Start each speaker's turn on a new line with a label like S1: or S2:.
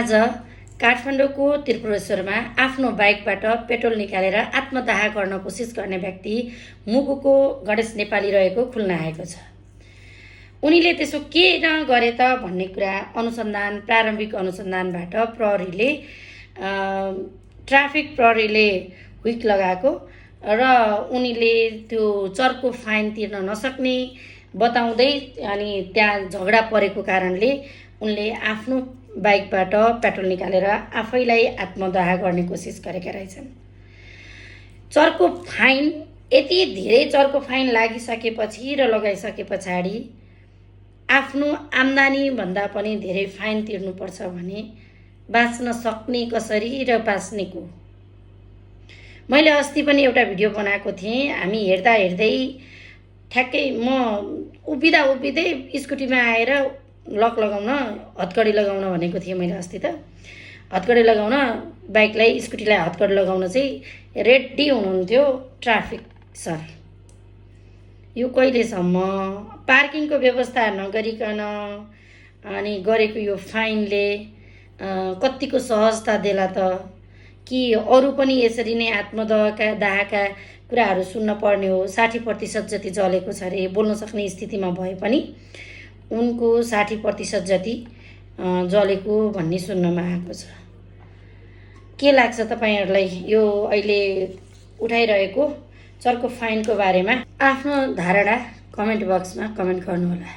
S1: आज काठमाडौँको त्रिपुरेश्वरमा आफ्नो बाइकबाट पेट्रोल निकालेर आत्मदाह गर्न कोसिस गर्ने व्यक्ति मुगुको गणेश नेपाली रहेको खुल्न आएको छ। उनीले त्यसो के गरे त भन्ने कुरा प्रारम्भिक अनुसन्धानबाट ट्राफिक प्रहरीले हुइक लगाएको र उनीले त्यो चर्को फाइन तिर्न नसक्ने बताउँदै अनि त्यहाँ झगडा परेको कारणले उनले आफ्नो बाइकबाट पेट्रोल निकालेर आफैलाई आत्मदाह गर्ने कोसिस गरेका रहेछन्। चर्को फाइन यति धेरै चर्को फाइन लागिसकेपछि र लगाइसके पछाडि आफ्नो आम्दानी भन्दा पनि धेरै फाइन तिर्नुपर्छ भने बाँच्न सक्ने कसरी र बाँच्ने को? मैले अस्ति पनि एउटा भिडियो बनाएको थिएँ। हामी हेर्दा हेर्दै ठ्याक्कै म उभिँदै स्कुटीमा आएर लक लगाउन हतकडी लगाउन भनेको थिएँ मैले अस्ति त। हतकडी लगाउन स्कुटीलाई हतकडी लगाउन चाहिँ रेडी हुनुहुन्थ्यो ट्राफिक सर। यो कहिलेसम्म पार्किङको व्यवस्था नगरिकन अनि गरेको यो फाइनले कतिको सहजता देला त? कि अरू पनि यसरी नै आत्मदाहका कुराहरू सुन्न पर्ने हो? 60% जति जलेको छ अरे। बोल्न सक्ने स्थितिमा भए पनि उनको 60% जति जलेको भन्ने सुन्नमा आएको छ। के लाग्छ तपाईहरुलाई यो अहिले उठाइरहेको चर्को फाइनको बारेमा? आफ्नो धारणा कमेन्ट बक्समा कमेन्ट गर्नुहोला।